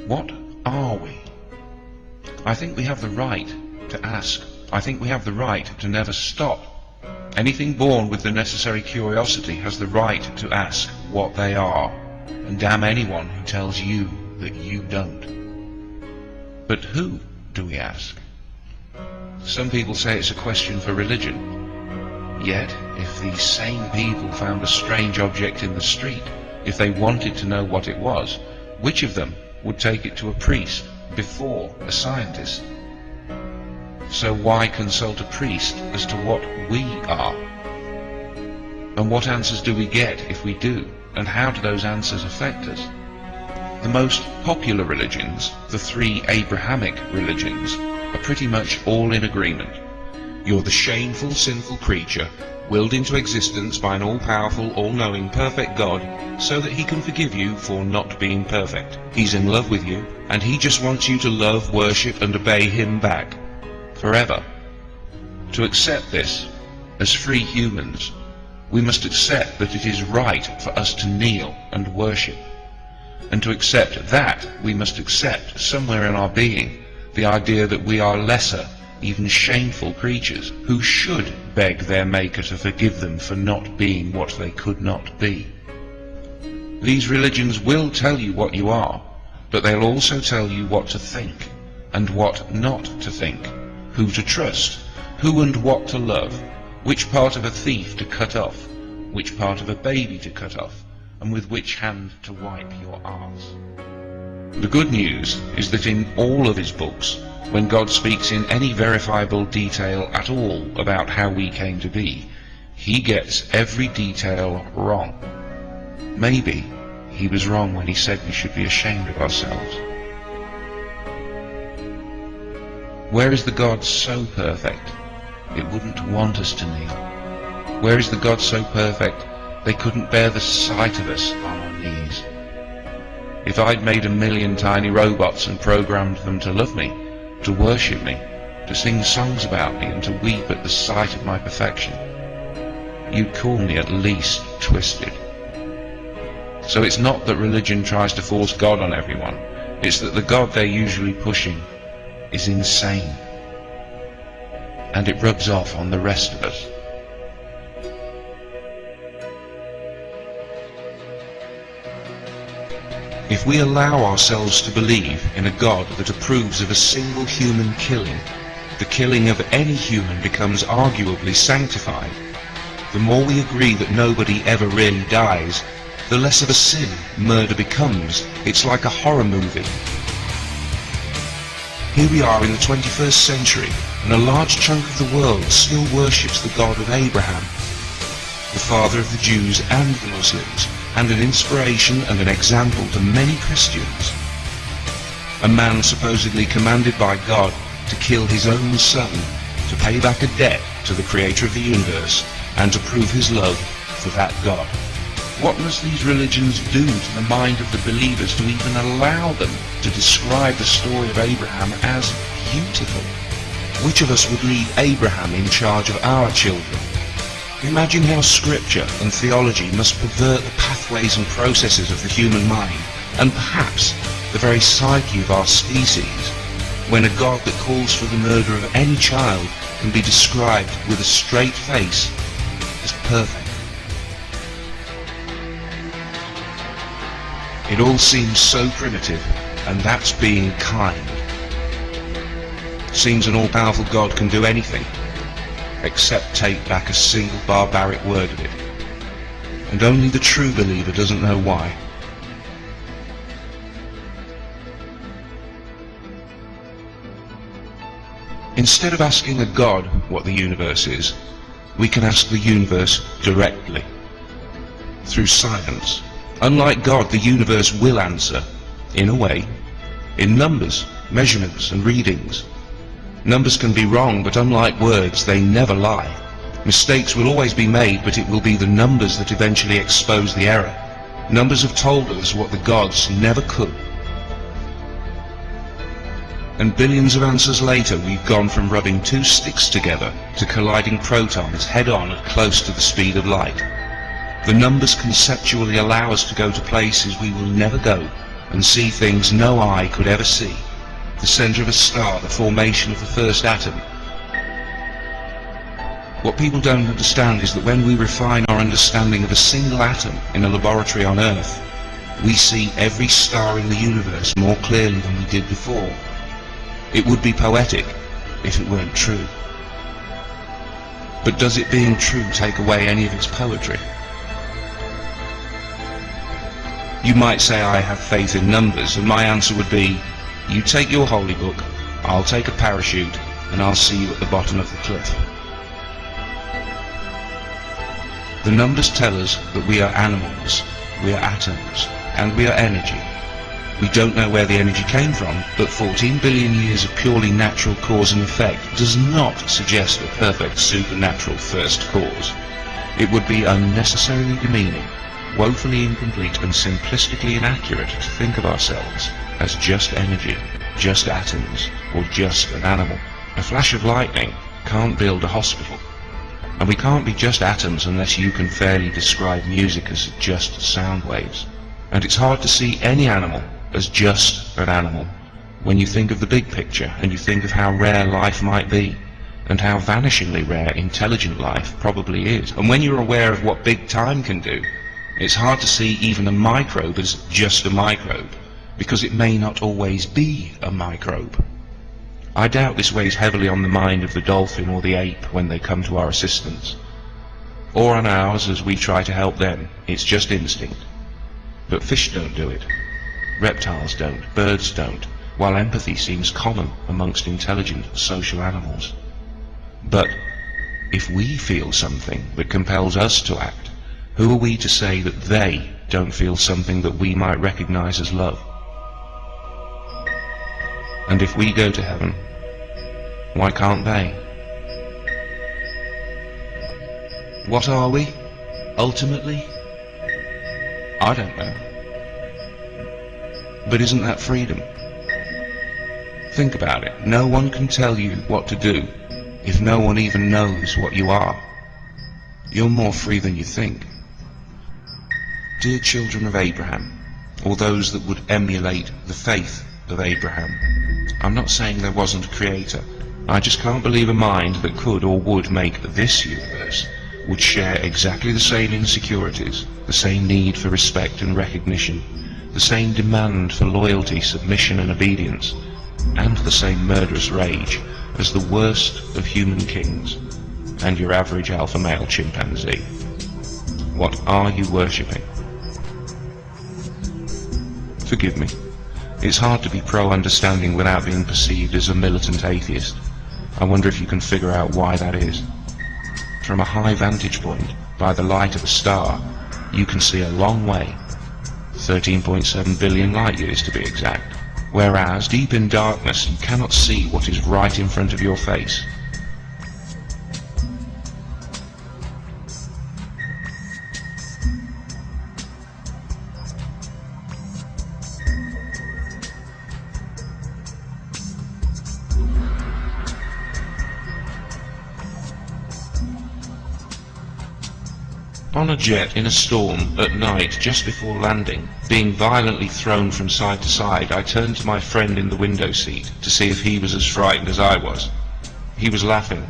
What are we? I think we have the right to ask. I think we have the right to never stop. Anything born with the necessary curiosity has the right to ask what they are, and damn anyone who tells you that you don't. But who do we ask? Some people say it's a question for religion. Yet, if these same people found a strange object in the street, if they wanted to know what it was, which of them would take it to a priest before a scientist? So why consult a priest as to what we are? And what answers do we get if we do? And how do those answers affect us? The most popular religions, the three Abrahamic religions, are pretty much all in agreement. You're the shameful, sinful creature willed into existence by an all-powerful, all-knowing, perfect God so that he can forgive you for not being perfect. He's in love with you, and he just wants you to love, worship, and obey him back forever. To accept this, as free humans, we must accept that it is right for us to kneel and worship. And to accept that, we must accept somewhere in our being the idea that we are lesser, even shameful creatures who should beg their Maker to forgive them for not being what they could not be. These religions will tell you what you are, but they'll also tell you what to think and what not to think, who to trust, who and what to love, which part of a thief to cut off, which part of a baby to cut off, and with which hand to wipe your arse. The good news is that in all of his books, when God speaks in any verifiable detail at all about how we came to be, he gets every detail wrong. Maybe he was wrong when he said we should be ashamed of ourselves. Where is the God so perfect it wouldn't want us to kneel? Where is the God so perfect they couldn't bear the sight of us on our knees? If I'd made 1,000,000 tiny robots and programmed them to love me, to worship me, to sing songs about me, and to weep at the sight of my perfection, you'd call me at least twisted. So it's not that religion tries to force God on everyone, it's that the God they're usually pushing is insane, and it rubs off on the rest of us. If we allow ourselves to believe in a God that approves of a single human killing, the killing of any human becomes arguably sanctified. The more we agree that nobody ever really dies, the less of a sin murder becomes. It's like a horror movie. Here we are in the 21st century, and a large chunk of the world still worships the God of Abraham, the father of the Jews and the Muslims, and an inspiration and an example to many Christians. A man supposedly commanded by God to kill his own son, to pay back a debt to the creator of the universe, and to prove his love for that God. What must these religions do to the mind of the believers to even allow them to describe the story of Abraham as beautiful? Which of us would leave Abraham in charge of our children? Imagine how scripture and theology must pervert the pathways and processes of the human mind, and perhaps the very psyche of our species, when a God that calls for the murder of any child can be described with a straight face as perfect. It all seems so primitive, and that's being kind. Seems an all-powerful God can do anything except take back a single barbaric word of it, and only the true believer doesn't know why. Instead of asking a God what the universe is, we can ask the universe directly, through science. Unlike God, the universe will answer, in a way, in numbers, measurements, and readings. Numbers can be wrong, but unlike words, they never lie. Mistakes will always be made, but it will be the numbers that eventually expose the error. Numbers have told us what the gods never could. And billions of answers later, we've gone from rubbing two sticks together to colliding protons head-on at close to the speed of light. The numbers conceptually allow us to go to places we will never go, and see things no eye could ever see. The center of a star, the formation of the first atom. What people don't understand is that when we refine our understanding of a single atom in a laboratory on Earth, we see every star in the universe more clearly than we did before. It would be poetic if it weren't true. But does it being true take away any of its poetry? You might say I have faith in numbers, and my answer would be, you take your holy book, I'll take a parachute, and I'll see you at the bottom of the cliff. The numbers tell us that we are animals, we are atoms, and we are energy. We don't know where the energy came from, but 14 billion years of purely natural cause and effect does not suggest a perfect supernatural first cause. It would be unnecessarily demeaning, woefully incomplete and simplistically inaccurate to think of ourselves as just energy, just atoms, or just an animal. A flash of lightning can't build a hospital. And we can't be just atoms unless you can fairly describe music as just sound waves. And it's hard to see any animal as just an animal when you think of the big picture and you think of how rare life might be and how vanishingly rare intelligent life probably is. And when you're aware of what big time can do, it's hard to see even a microbe as just a microbe, because it may not always be a microbe. I doubt this weighs heavily on the mind of the dolphin or the ape when they come to our assistance, or on ours as we try to help them. It's just instinct. But fish don't do it. Reptiles don't. Birds don't. While empathy seems common amongst intelligent social animals. But if we feel something that compels us to act, who are we to say that they don't feel something that we might recognize as love? And if we go to heaven, why can't they? What are we, ultimately? I don't know. But isn't that freedom? Think about it. No one can tell you what to do if no one even knows what you are. You're more free than you think. Dear children of Abraham, or those that would emulate the faith of Abraham, I'm not saying there wasn't a creator. I just can't believe a mind that could or would make this universe would share exactly the same insecurities, the same need for respect and recognition, the same demand for loyalty, submission and obedience, and the same murderous rage as the worst of human kings and your average alpha male chimpanzee. What are you worshipping? Forgive me. It's hard to be pro-understanding without being perceived as a militant atheist. I wonder if you can figure out why that is. From a high vantage point, by the light of a star, you can see a long way, 13.7 billion light years to be exact, whereas deep in darkness you cannot see what is right in front of your face. On a jet in a storm at night just before landing, being violently thrown from side to side, I turned to my friend in the window seat to see if he was as frightened as I was. He was laughing,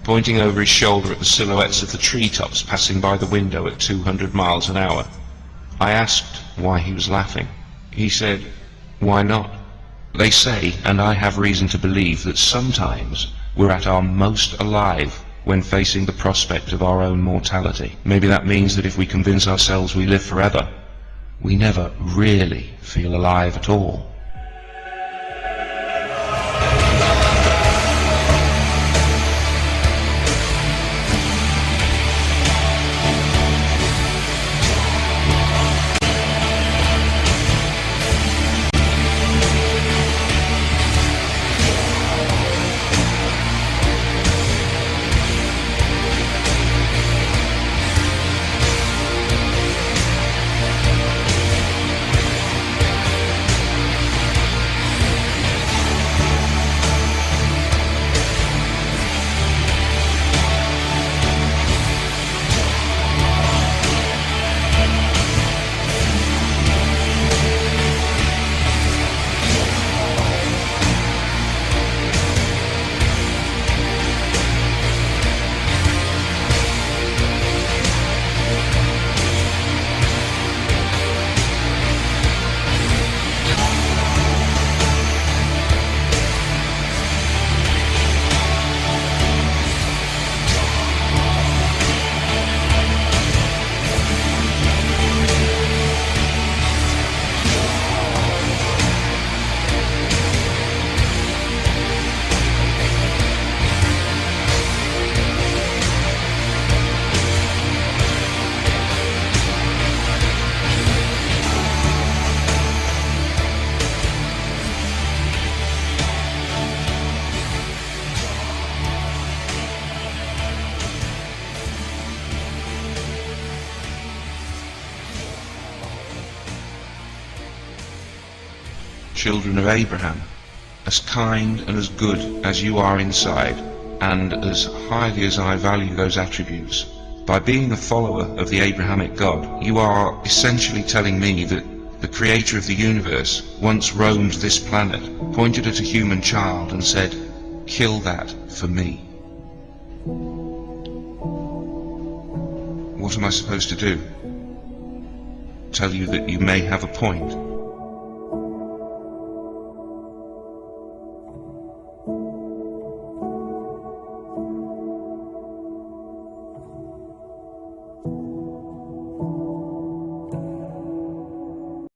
pointing over his shoulder at the silhouettes of the treetops passing by the window at 200 miles an hour. I asked why he was laughing. He said, "Why not? They say, and I have reason to believe, that sometimes we're at our most alive when facing the prospect of our own mortality. Maybe that means that if we convince ourselves we live forever, we never really feel alive at all." children of Abraham, as kind and as good as you are inside, and as highly as I value those attributes, by being a follower of the Abrahamic God, you are essentially telling me that the creator of the universe once roamed this planet, pointed at a human child and said, "Kill that for me." What am I supposed to do? Tell you that you may have a point?